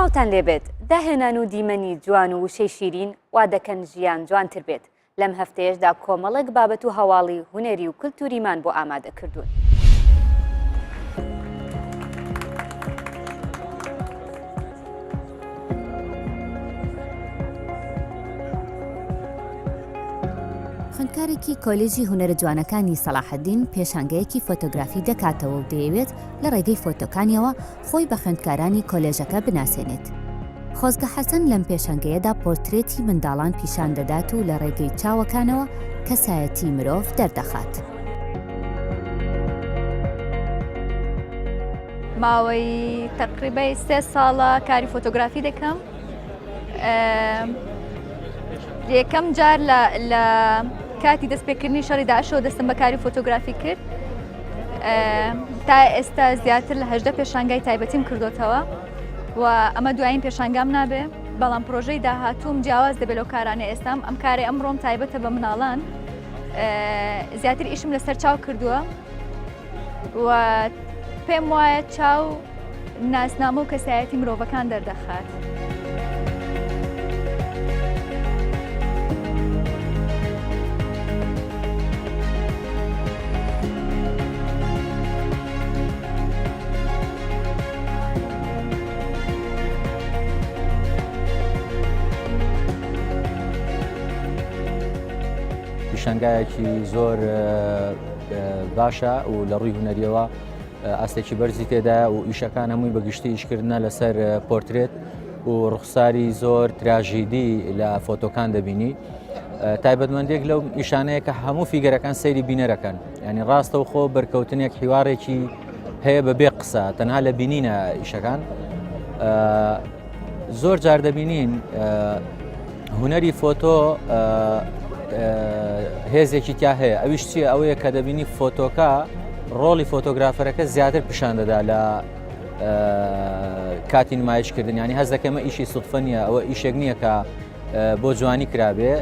سلااوتان لێبێت داهێنان و دیمەنی جوان و وشەی شیرین وا دەکەن ژیان جوانتر بێت. لەم هەفتەیەشدا کۆمەڵێک بابەت و هەواڵی هونەری و کلتوریمان بۆ ئامادە کردوون. خوێندکارێکی کۆلێژی هونەرە جوانەکانی سەلاحەدین پێشانگەیەکی فۆتۆگرافی دەکاتەوە و دەیەوێت لە ڕێگەی فۆتۆکانیەوە خۆی بە خوێندکارانی کۆلێژەکە بناسێنێت. خۆزگە حەسەن لەم پێشانگەیەدا پۆرترێتی منداڵان پیشان دەدات و لە ڕێگەی چاوەکانەوە کەسایەتی مرۆڤ دەردەخات. ماوەی تقریبا 3 ساڵە کاری فۆتۆگرافی دەکەم. یەکەم جار لە کاتی دەستپێکردنی شەڕی داعشەوە دەستم بە کاری فۆتۆگرافی کرد. تا ئێستا زیاتر لە 18 پێشانگای تایبەتیم کردوتەوە و ئەمە دوایین پێشانگام نابێ، بەڵام پرۆژەی داهاتووم جیاواز دەبێت لەو کارانە. ئێستام ئەم کارێ ئەمڕۆم تایبەتە بە مناڵان، زیاتر ئیشم لەسەر چاو کردووە و پێم وایە چاو ناسنامە و کەسایەتی مرۆڤەکان دەردەخات. پیشانگایەکی زۆر باشە و لە ڕووی هونەریەوە ئاستێکی بەرزی تێدا و ئیشەکان هەمووی بەگشتی ئیشکردنە لەسەر پۆرترێت و ڕوخساری زۆر تراژیدی لە فۆتۆکان دەبینی. تایبەتمەندێک لەو ئیشانەیە کە هەموو فیگەرەکان سەیری بینەرەکەن، ینی ڕاستە و خۆ بەرکەوتنێک حیوارێکی هەیە بەبێ قسە تەنها لە بینینە ئیشەکان. زۆر جار دەبینین هونەری فۆتۆ هێزێکی تیا هەیە. ئەویش چیە؟ ئەوەیە کە دەبینی فۆتۆکە ڕۆڵی فۆتۆگرافەرەکە زیاتر پیشان دەدا لە کاتی نمایشکردن. ینی هەز دەکەمە ئیشی سوودفە نییە، ئەوە ئیشێک نییە کە بۆ جوانی کرابێ.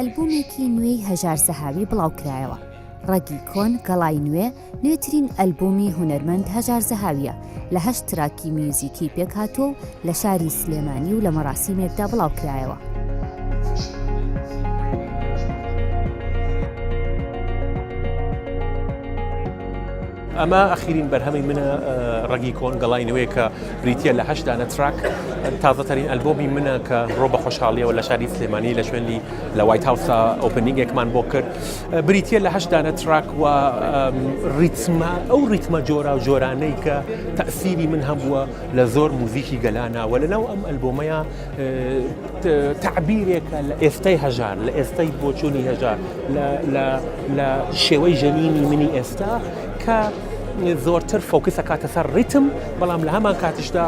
ئەلبومێکی نوێی هەژار زەهاوی بڵاوکرایەوە. ڕەگی کۆن گەڵای نوێ نوێترین ئەلبومی هونەرمەند هەژار زەهاویە، لە 8 تراکی میوزیکی پێک هاتووە و لە شاری سلێمانی و لە مەراسیمێکدا بڵاوکرایەوە. ئەمە ئەخیرین بەرهەمی منە، ڕەگی کۆن گەڵای نوێ کە بریتە لە 8 دانە تراک. تازەترین ئەلبۆمی منە کە ڕۆ بە خۆشحاڵیەوە لە شاری سلێمانی لە شوێنی لە وایت هاوسە ئۆپنینگێکمان بۆ کرد. بریتە لە 8 دانە تراک و ریتمە ئەو ریتمە جۆرا و جۆرانەی کە تەئسیری من هەبووە لە زۆر موزیکی گەلانە و لەناو ئەم ئەلبۆمەیە تعبیرێکە لە ئێستای هەژار، لە ئێستای بۆچوونی هەژار، لە شێوەی ژەنینی منی ئێستا کە زۆرتر فۆکسە کاتە سەر ریتم، بەڵام لە هەمان کاتشدا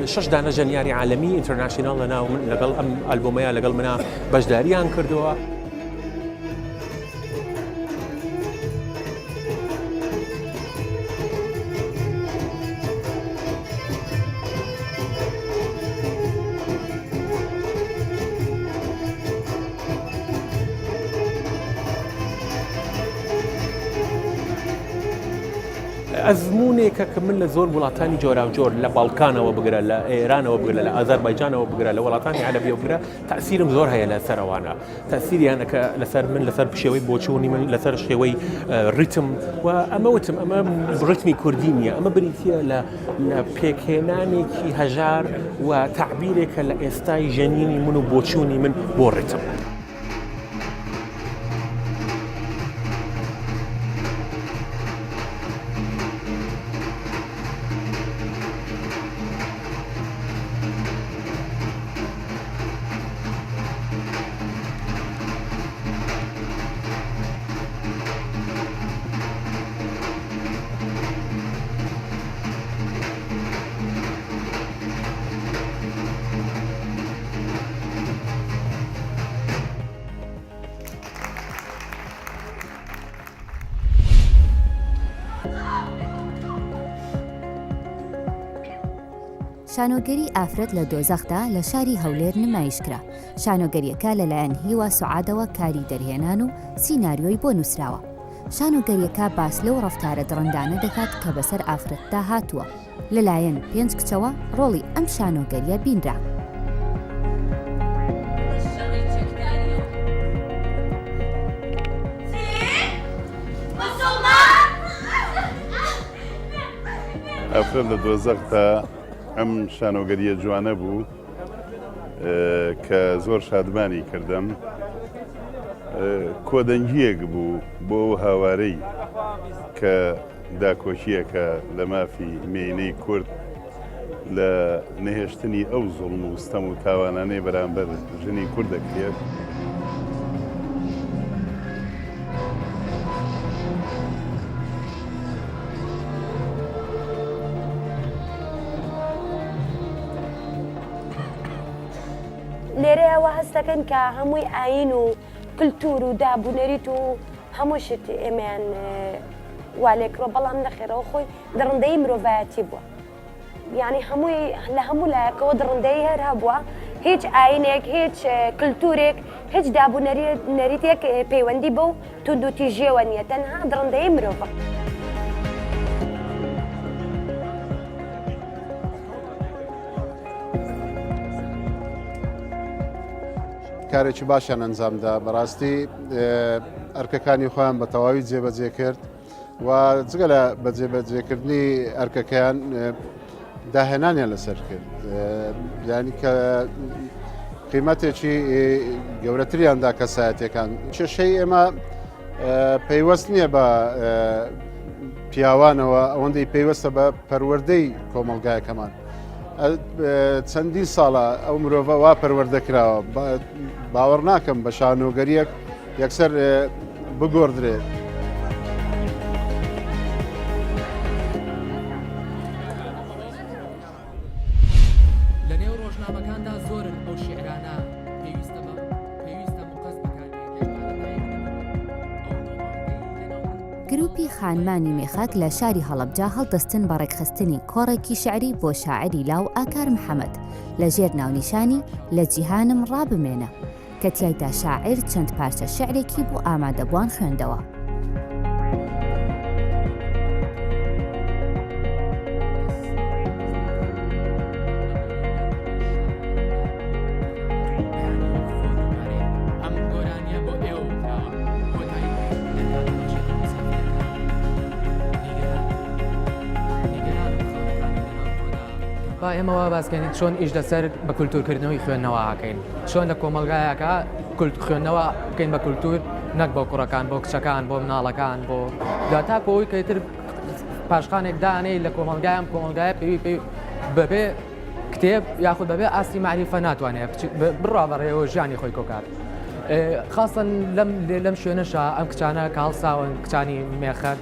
6 دانە ژەنیاری عالەمی ئینتەرناشناڵ لەناو لەگەڵ ئەم ئەلبۆمەیە لەگەڵ منە بەشداریان کردووە. ئەزمونێکە کە من لە زۆر وڵاتانی جۆرا و جۆر لە باڵکانەوە بگرە، لە ئێرانەوە بگرە، لە ئازەربایجانەوە بگرە، لە وڵاتانی عەرەبیەوە بگرە، تەئسیرم زۆر هەیە لە سەرەوانە. تەئسیریانەکە لەسەر من لەسەر شێوەی بۆچوونی من، لەسەر شێوەی ریتم و ئەمە وتم ئەمە ریتمی کوردی نییە، ئەمە بریتە لە پێکهێنانێکی هەژار و تعبیرێکە لە ئێستای ژەنینی من و بۆچوونی من بۆ ریتم. شانۆگەری ئافرەت لە دۆزەخدا لە شاری هەولێر نمایشکرا. شانۆگەریەکە لەلایەن هیوا سوعادەوە کاری دەرهێنان و سیناریۆی بۆ نووسراوە. شانۆگەریەکە باس لەو ڕەفتارە دڕندانە دەکات کە بەسەر ئافرەتدا هاتووە. لەلایەن 5 کچەوە ڕۆڵی ئەم شانۆگەریە بینرا. ئەفرەت لە دۆزەخدا ئەم شانۆگەریە جوانە بوو کە زۆر شادمانی کردم. کۆدەنگیەک بوو بۆ هاوارەی کە داکۆشیەکە لە مافی مێینەی کورد لە نەهێشتنی ئەو زوڵم و ستەم و تاوانانەی بەرامبەر ژنی کورد دەکرێت. لێرەیەوە هەست دەکەن کە هەمووی ئاین و کللتور و دابوونەریت و هەمووشت ئێمەیان وا لێکڕۆ، بەڵام نەخێرەوە خۆی دڕندەی مرۆڤایەتی بووە. یعنی هەمووی لە هەموو لایەکەوە دڕندەی هەر هەبووە، هیچ ئاینێک، هیچ کللتورێک، هیچ دابوونەریتێک پەیوەندی بەو توند و تیژێوە نیە، تەنها دڕندەی مرۆڤە. کارێکی باشیان ئەنجامدا. بەڕاستی ئەرکەکانی خۆیان بە تەواوی جێبەجێ کرد و جگە لە بەجێبەجێکردنی ئەرکەکەیان داهێنانیان لەسەر کرد، یعنی کە قیمەتێکی گەورەتریاندا کەسایەتەکان. کێشەی ئێمە پەیوەست نییە بە پیاوانەوە، ئەوەندەی پێیوەستە بە پەروەردەی کۆمەلگایەکەمان. چەندین ساڵە ئەو مرۆڤە وا پەروەردەکراوە، باوەڕ ناکەم بە شانۆگەریەک یەکسەر بگۆڕدرێت. لە نێو ڕۆژنامەکاندا زۆرن ئەو شیعرانە پێویستە مقەس گروپی خانمانی مێخاک لە شاری هەڵەبجا هەڵدەستن بە ڕێکخستنی کۆڕێکی شعری بۆ شاعری لاو ئاکار محەممەد لە ژێر ناونیشانی لە جیهانم ڕابمێنە، کە تیایدا شاعر چەند پارچە شعرێکی بۆ ئامادەبوان خوێندەوە. با ئێمەوە باسکەین چۆن ئیش لەسەر بە کولتورکردنەوەی خوێندنەوەکەین، چۆن لە کۆمەلگایەکە خوێندنەوە بکەین بە کولتور، نەک بۆ کوڕەکان، بۆ کچەکان، بۆ مناڵەکان، بۆ داتاکۆی کەتر پاشخانێک دانەی لە کۆمەلگایان کۆمەلگایە پێوی بەبێ کتێب یاخود بەبێ ئاستی معریفە ناتوانێت بڕابەڕێەوە ژیانی خۆی کۆکات. خاصن لەم شوێنەشە ئەم کچانە کاڵساون کچانی مێخەک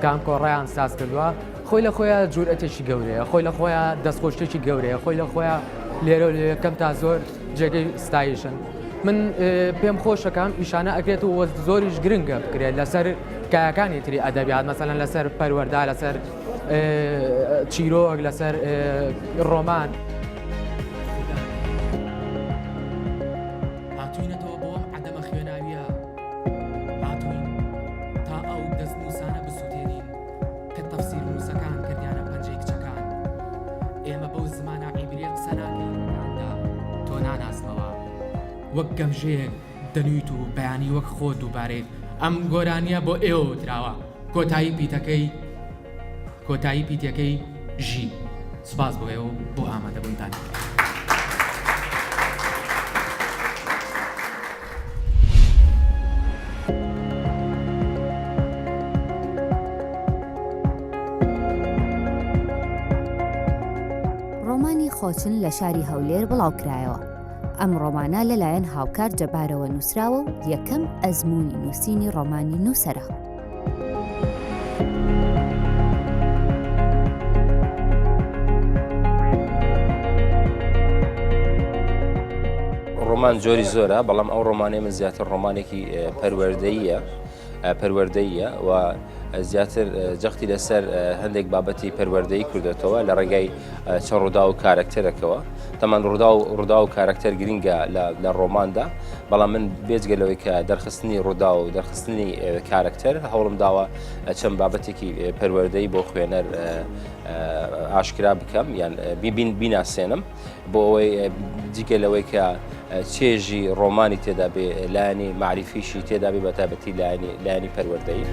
کام کۆڕیان ساز کردووە، خۆی لە خۆیان جورئەتێکی گەورەیە، خۆی لە خۆیان دەستخۆشتێکی گەورەیە، خۆی لە خۆیان لێرە و لێکەم تا زۆر جێگەی ستایشن. من پێم خۆشەکەم ئیشانە ئەکرێت و وەست زۆریش گرنگە بکرێت لەسەر کایەکانی تری ئەدەبیات، مەسەلەن لەسەر پەروەردا، لەسەر چیرۆک، لەسەر ڕۆمان. هاتوینەتەوە بۆ عەدەمە خوێناویە، هاتوین تا ئەو دەستنووسانە بسووتێنین کە تەفسیر نووسەکان کردیانە پەنجەی کچەکان. ئێمە بەو زمانە عیبری قسە ناکەیندا تۆ ناناسنەوە، وەک گەمژەیەک دەنویت و بەیانی وەک خۆ دووبارێت. ئەم گۆرانیە بۆ ئێوە دراوە، کۆتایی پیتەکەی ژی. سوپاس بۆ ئێوە بۆ ئامادەبوونتان. ڕۆمانی خۆچن لە شاری هەولێر بڵاوکرایەوە. ئەم ڕۆمانە لەلایەن هاوکار جەبارەوە نووسراوە و یەکەم ئەزموونی نووسینی ڕۆمانی نووسەرە. ڕۆمان جۆری زۆرە، بەڵام ئەو ڕۆمانەی من زیاتر ڕۆمانێکی پەروەردەییە و زیاتر جەختی لەسەر هەندێک بابەتی پەروەردەیی کردێتەوە لە ڕێگای چەند ڕوودا و کارکتەرەکەوە تەمان ڕوودا و کارکتەر گرینگە لە ڕۆماندا بەڵام من بێجگەلەوەی کە دەرخستنی ڕوودا و دەرخستنی کارکتەر هەوڵم داوە چەند بابەتێکی پەروەردەیی بۆ خوێنەر ئاشکرا بکەم یان بیناسێنم بۆ ئەوەی دیگەلەوەی کە چێژی ڕۆمانی تێدا بێ لایانی معریفیشی تێدا بێ بە تایبەتی لایانی پەروەردەیی.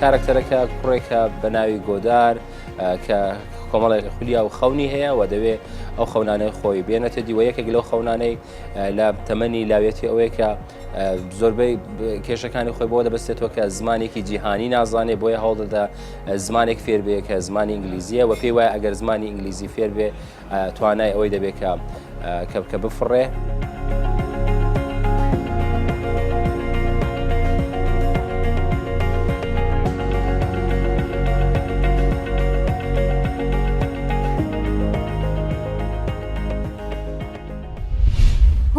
کارکتەرەکە کوڕێکە بە ناوی گۆدار کە کۆمەڵی خولیا و خەونی هەیە و دەوێت ئەو خەونانەی خۆی بێنێتە دیوە یەکێک لەو خەونانەی لە تەمەنی لاوێتی ئەوەیە کە زۆربەی کێشەکانی خۆی بۆ دەبستێتەوە کە زمانێکی جیهانی نازانێ بۆیە هەوڵدەدا زمانێک فێر بێ کە زمانی ئینگلیزیە و پێی وایە ئەگەر زمانی ئینگلیزی فێر بێ توانای ئەوەی دەبێت کە بفڕێ.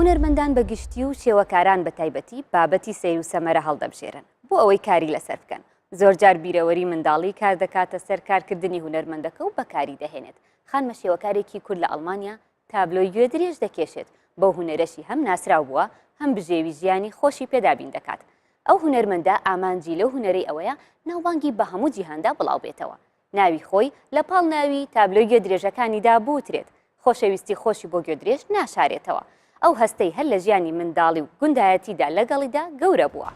هونەرمەندان بە گشتی و شێوەکاران بە تایبەتی بابەتی سیر و سەمەرە هەڵدەبژێرن بۆ ئەوەی کاری لەسەر بکەن. زۆرجار بیرەوەری منداڵی کار دەکاتە سەر کارکردنی هونەرمەندەکە و بەکاری دەهێنێت. خانمە شێوەکارێکی کورد لە ئەڵمانیا تابلۆی گوێ درێژ دەکێشێت بۆ هونەرەشی هەم ناسراو بووە هەم بژێوی ژیانی خۆشی پێدابین دەکات. ئەو هونەرمەندە ئامانجی لەو هونەرەی ئەوەیە ناوبانگی بە هەموو جیهاندا بڵاو بێتەوە. ناوی خۆی لە پاڵ ناوی تابلۆی گوێ درێژەکانیدا بوترێت. خۆشەویستی خۆشی بۆ گوێ درێژ ناشارێتەوە. ئەو هەستەی هەر لە ژیانی منداڵی و گوندایەتیدا لەگەڵیدا گەورە بووە.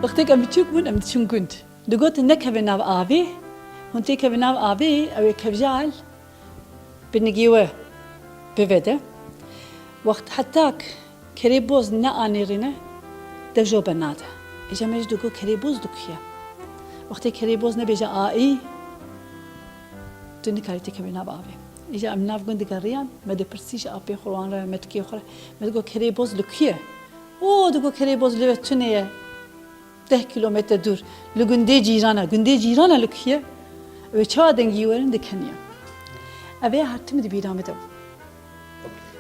وقتی که بچوک بود ام چون گند دگوت نکه ناو آبی هنتی که ناو آبی اوی کبجال بنگیوه بوده وقت حتی کری بوز نه آنیرینه دجو بناده ایجا میج دگو کری بوز دکیه وقتی کری بوز نبیجا آیی دنی کاری که ناو آبی ایجا ام ناو گند گریان مده پرسیج آبی خوان را متکی خوره مدگو کری بوز دکیه او دگو کری بوز لبه تونیه 10 kilometre dur. Lugünde cirana lükhiye. Ve çağdengi verin de kenya. Ave hatim de biramede.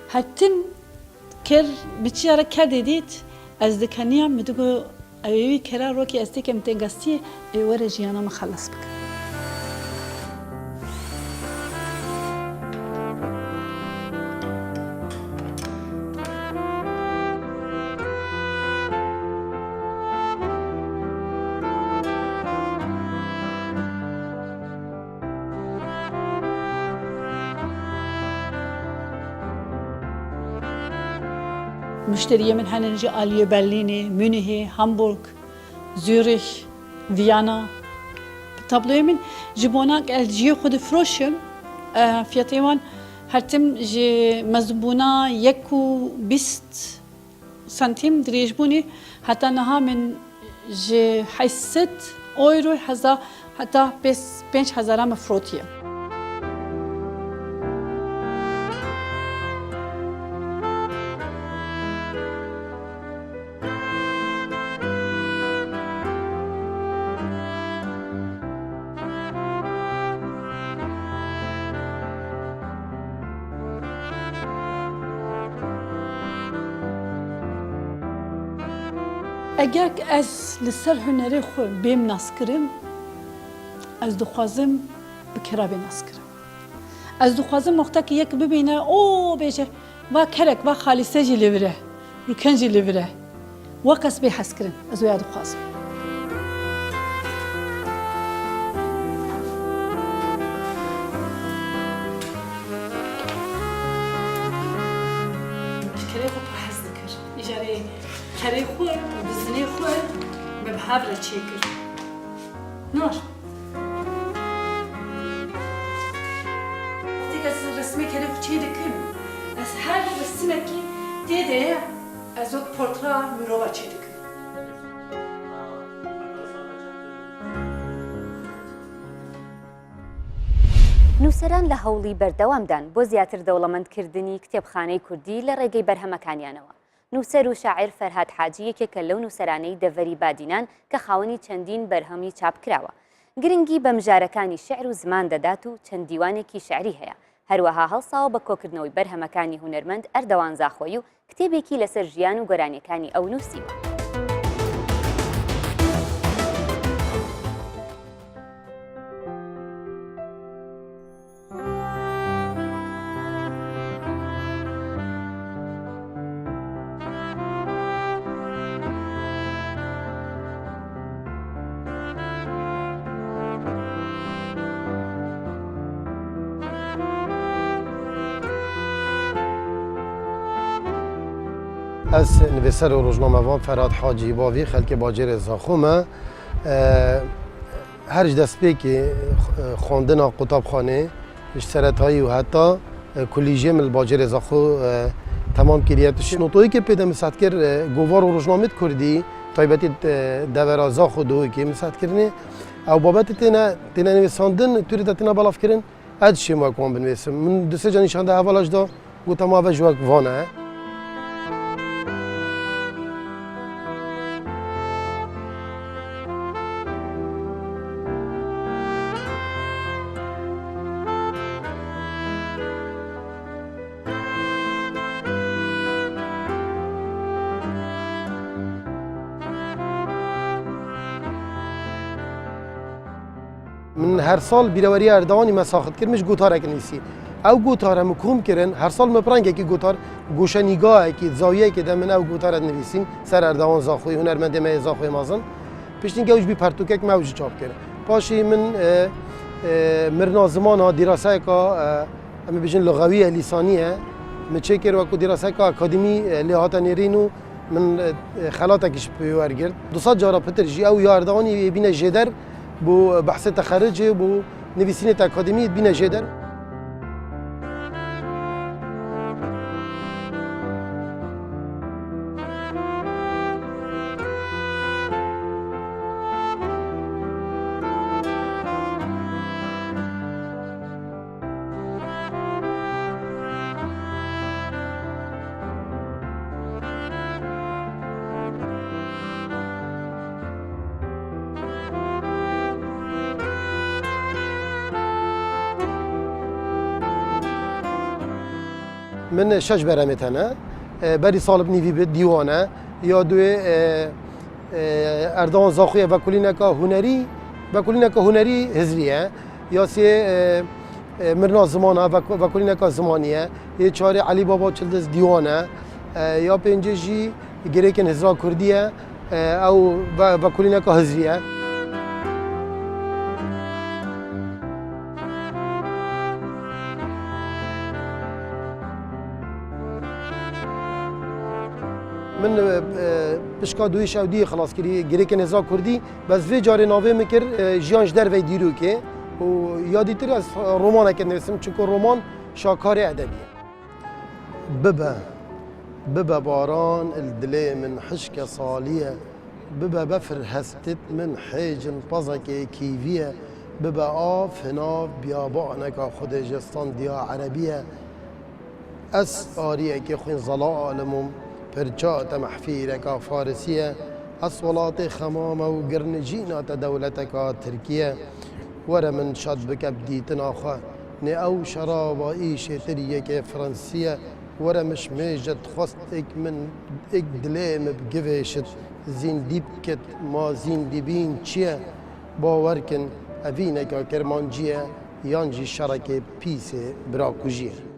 Hatim ker biçara ker dedit. Az de kenya medugo avi kera roki aztekem tengasti evere ciyana mı khalas bak. مشتريه من هنجي آلية برليني ميونخ هامبورغ زوريخ فيينا طابلوي من جبوناك الجي خود فروشن فياتيوان هرتم جي مزبونا يكو 20 سنتيم دريجبوني حتى نها من جي حيست اورو حزا حتى بس 5000 مفروتيه اگر از لسر هنری خو بیم ناس کرم از دخوازم بکرا بی ناس کرم از دخوازم وقتا که یک ببینه او بیشه با کرک با خالصه جی لیوره رکن جی لیوره وقت بی حس کرم از ویا دخوازم کری خو پر حس دکر اجاره کری خو بزنی خو به بحبر چیکر نور رسمی که چی دکم از هر رسمی که دیده از او پورترا مروه چی دکم نووسەران لە هەوڵی بەردەوامدان بۆ زیاتر دەوڵەمەندکردنی کتێبخانەی کوردی لە ڕێگەی بەرهەمەکانیانەوە. نووسەر و شاعیر فەرهاد حاجی یەکێکە لەو نووسەرانەی دەڤەری بادینان کە خاوەنی چەندین بەرهەمی چاپ کراوە. گرنگی بە مژارەکانی شعر و زمان دەدات و چەند دیوانێکی شعری هەیە. هەروەها هەڵساوە بە کۆکردنەوەی بەرهەمەکانی هونەرمەند ئەردەوان زاخۆی و کتێبێکی لەسەر ژیان و گۆرانیەکانی ئەو نووسیوە. از نویسر و روزنامه‌وان فرهاد حاجی باوی خلک باجر زاخومه هر دست به که خواندن کتابخانه اشتراطی و حتی کلیجه مل باجر زاخو تمام کردیتش نوتایی که پیدا مساعد کرد گوار و روزنامه کردی تایبتی دورا زاخو دوی که مساعد کردنی او بابت تینا نویساندن توری تینا بالاف کردن ادشی ما کام بنویسم من دو سه جا نشانده اولاش دا گفتم ما وجوک وانه من هر سال بیروری اردوانی مساخت کرد مش گوتاره کنیسی او گوتاره مکوم کردن هر سال مپرنگه که گوتار گوشه نگاهی که زاویه که دمن او گوتاره نویسیم سر اردوان زاخوی هنرمند ما زاخوی مازن پیشتین گوش بی پرتوکک موج چاپ کرد پاشی من مرنا زمانا دراسه که اما بجن لغویه لیسانیه مچکر و کو دراسه که اکادمی لهات نیرینو من خلاتکش پیور گرد 200 جارا پترجی او یاردوانی بین جدر بو بحث تخرج بو نویسینه اکادمی بین جدر من شش برامتانه بری سال بنیوی به دیوانه یا دوی اردوان زاخویه و کلینکا هنری هزریه یا سی مرنا زمانه و کلینکا زمانیه یه چهار علی بابا چلدز دیوانه یا پنجی گریکن هزرا کردیه او و کلینکا هزریه من پشکا دوی شودی خلاص کردی گریکن هزار کردی بس وی جاری ناوی میکر جیانش در وی دیرو که و یادی تر از رمان که نویسم چون رمان شاکار ادبیه ببا باران الدلی من حشک صالیه ببا بفر هستت من حیجن پزک کیویه ببا آف هناف بیابانک خود جستان دیا عربیه اس آریه که خوین ظلالمم پرچات محفیرک فارسیه اصولات خمامه و گرنجینات دولتک ترکیه ور من شد بکبدیتن آخه نه او شراب ایش تریک فرانسیه ور مش میجد خواست من اک دلیم بگویشت زین دیب کت ما زین دیبین چیه باور کن اوینک کرمانجیه یانجی شرک پیس براکوجیه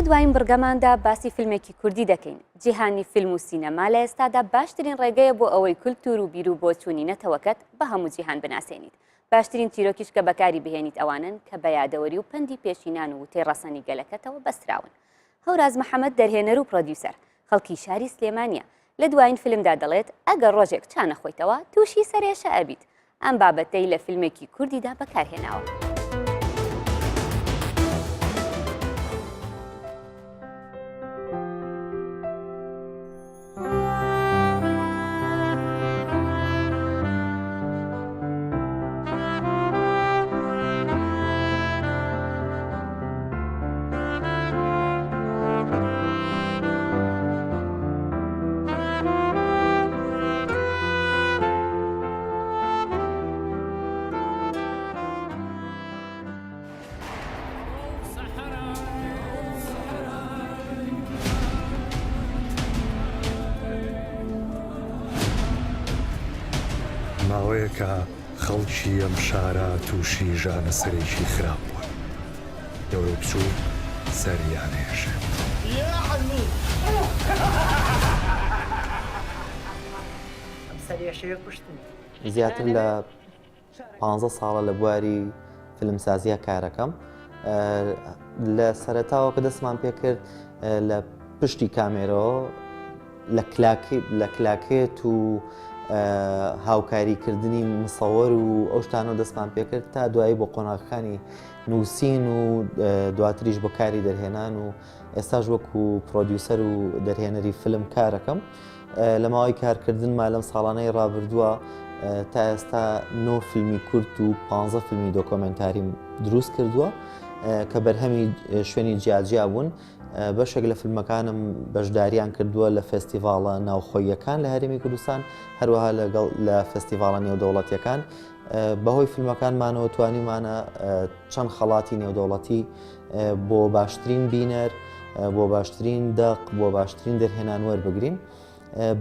لە دوایین بڕگەماندا باسی فیلمێکی کوردی دەکەین. جیهانی فیلم و سینەما لە ئێستادا باشترین ڕێگەیە بۆ ئەوەی کولتور و بیر و بۆ چوونینەتەوەکەت بە هەموو جیهان بناسێنیت. باشترین چیرۆکیش کە بەکاری بهێنیت ئەوانن کە بە یادەوەری و پەندی پێشینان و تێڕەسەنی گەلەکەتەوە بەستراون. هەوراز محەممەد دەرهێنەر و پرۆدیوسەر خەڵکی شاری سلێمانیە لە دوایین فیلمدا دەڵێت ئەگەر ڕۆژێک چانەخۆیتەوە تووشی سەرێشە ئەبیت ئەم بابەتەی لە فیلمێکی کوردیدا بەکارهێناوە. ماوەیەکە خەڵکی ئەم شارە تووشی ژانە سەرێکی خراپ بوون دەورە بچوو سەریان هێشێ زیاتر لە 15 ساڵە لە بواری فیلمسازیە کارەکەم لە سەرەتاوە کە دەستمان پێ کرد لە پشتی کامێرەوە لە کلاکێت و هاوکاریکردنی مسەوەر و ئەو شتانەوە دەستمان پێکرد تا دوایی بۆ قۆناغەکانی نووسین و دواتریش بۆ کاری دەرهێنان و ئێستاش وەکو پرۆدیوسەر و دەرهێنەری فیلم کارەکەم لە ماوەی کارکردنمە لەم ساڵانەی ڕابردووە تا ئێستا 9 فیلمی کورت و 15 فیلمی دۆکۆمنتاریم دروست کردووە کە بەرهەمی شوێنی جیاجیا بوون. بەشێک لە فیلمەکانم بەشداریان کردووە لە فێستیڤاڵە ناوخۆییەکان لە هەرێمی کوردستان هەروەها لەگەڵ لە فێستیڤاڵە نێودەوڵەتیەکان بەهۆی فیلمەکانمانەوە توانیمانە چەند خەڵاتی نێودەوڵەتی بۆ باشترین بینەر بۆ باشترین دەق بۆ باشترین دەرهێنان وەربگرین.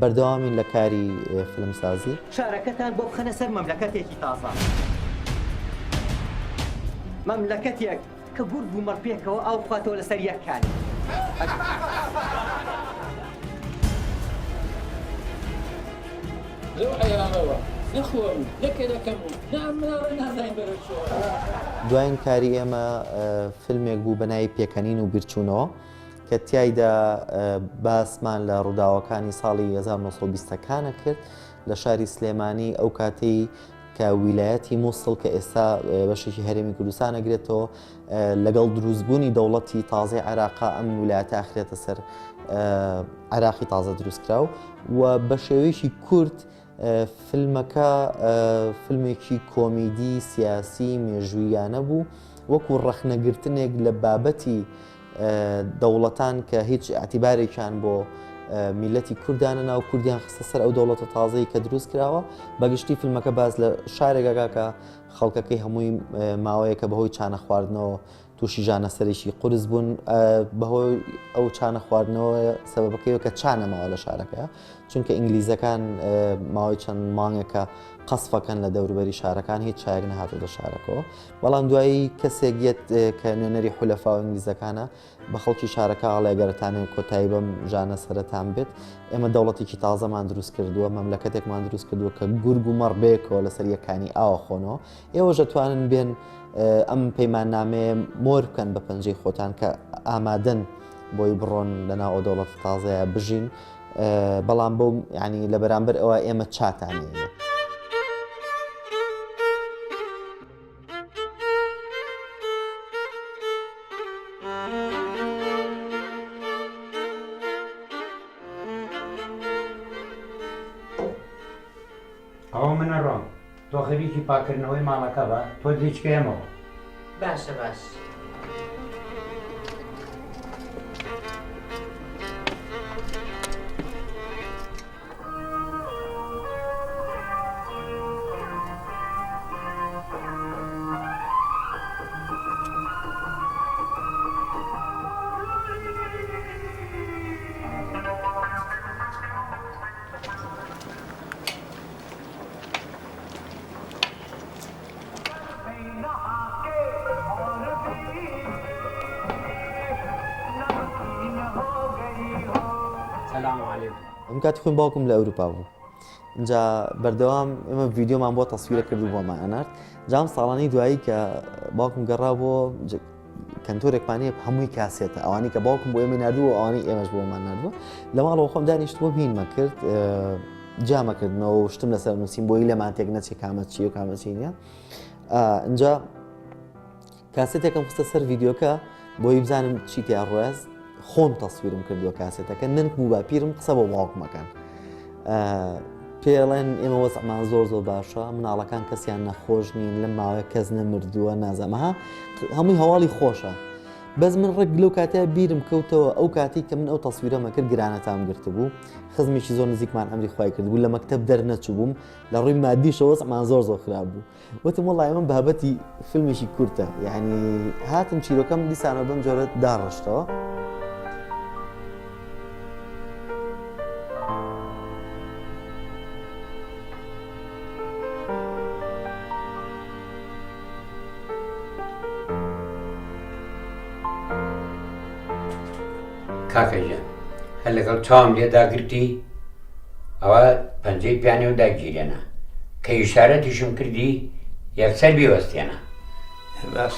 بەردەوامین لە کاری فیلمسازی. شارەکەتان بۆ بخەنە سەر مەملەکەتێکی تازە، مەملەکەتێک کە گورگ بوو مەڕپێکەوە ئاو بخواتەوە لەسەر یەککانی. دوایین کاری ئێمە فیلمێک بوو بە ناوی پێکەنین و بیرچوونەوە کە تیایدا باسمان لە ڕووداوەکانی ساڵی 1920ەکانە کرد لە شاری سلێمانی ئەو کاتەی کە ویلایەتی مووسڵ کە ئێستا بەشێکی هەرێمی کوردستان ئەگرێتەوە لەگەڵ دروستبوونی دەوڵەتی تازای عێراقا ئەم ویلایەتە ئەخرێتە سەر عێراقی تازە دروستکراو و بە شێوەیەکی کورت فیلمەکە فیلمێکی کۆمیدی سیاسی مێژوویانە بوو وەکو ڕەخنەگرتنێک لە بابەتی دەوڵەتان کە هیچ ئاعتیبارێکیان بۆ میلەتی کوردانە ناو کوردیان خستە سەر ئەو دەوڵەتە تازەی کە دروست کراوە. بەگشتی فیلمەکە باز لە شارێکەکە کە خەڵکەکەی هەمووی ماوەیەکە بەهۆی چانە خواردنەوە تووشی ژانە سەرێکی قورس بوون بەهۆی ئەو چانە خواردنەوە سەبەبەکەیەوە کە چانە ماوە لە شارەکە چونکە ئینگلیزەکان ماوەی چەند مانگێکە قەسفەکەن لە دەوروبەری شارەکان هیچ چایەک نەهاتۆ لە شارەکەەوە. بەڵام دوایی کەسێک گێت کە نوێنەری حولەفا و ئینگلیزەکانە بە خەڵکی شارەکە ئاڵێگەرتانێک کۆتایی بەم ژانە سەرەتان بێت ئێمە دەوڵەتێکی تازەمان دروست کردووە مەملەکەتێکمان دروست کردووە کە گورگ و مەڕبەیەکەوە لەسەر یەکانی ئاوە خۆنەوە ئێوە دەتوانن بێن ئەم پەیماننامەیە مۆر بکەن بە پەنجەی خۆتان کە ئامادەن بۆی بڕۆن لەناو ئەو دەوڵەتە تازەیە بژین بەڵام بەو ینی لە بەرامبەر ئەوە ئێمە چاتانێنێ. ئەوە منە ڕۆم تۆ خەریکی پاکردنەوەی ماڵەکە بە تۆ دیچکەیەمەوە. باشە باش. ئەم کاتی خۆین باوکم لە ئەوروپا بوو اینجا بەردەوام ئێمە ڤیددیۆمان بۆ تەسویرە کردو بۆ مانارد جام ساڵانی دوایی کە باوکم گەڕا بۆ کەنتۆرێکمانەیە هەمووی کاسێتە ئەوانی کە باوکم بۆ ئێمە نردووە ئەوانی ئێمەش بۆمان نردووە لە ماڵەوە خۆم دانیشتووە بینمە کرد جامەکردنەوە و شتم لەسەر نووسین بۆی لەمان تێک نەچێت کامە چی و کامە چی نیە اینجا کاسێتێکم خستە سەر ڤیددیۆکە بۆی بزانم چی تیا ڕۆز خۆم تەسویرم کردووە کاسێتەکە ننک بوو باپیرم قسە بۆ باوکمەکان پێڵێن ئێمە وەزعمان زۆر باشە مناڵەکان کەسیان نەخۆش نین لەم ماوەیە کەس نەمردووە نازەمەها هەمووی هەواڵی خۆشە بەس من ڕێک لەو کاتیا بیرم کەوتەوە ئەو کاتی کە من ئەو تەسویرەمە کرد گرانەتام گرتە بوو خزمێکی زۆر نزیکمان ئەمری خوای کرد بوو لە مەکتەب دەرنەچوو بووم لە ڕووی مادیشەوە وەزعمان زۆر خراپ بوو وتم وەڵای من بابەتی فیلمێکی کورتە یعنی هاتم چیرۆکەم دیسانە بەم جۆرە داڕشتەوە کاکەژیان هەر لەگەڵ چاوم لێداگرتی ئەوە پەنجەی پیانێ و داگیرێنە کە ئیشارەتیشم کردی یەکسەر بیوەستێنە باش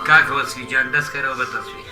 کاکە وەسفیجان دەستکەرەوە بە تەسویر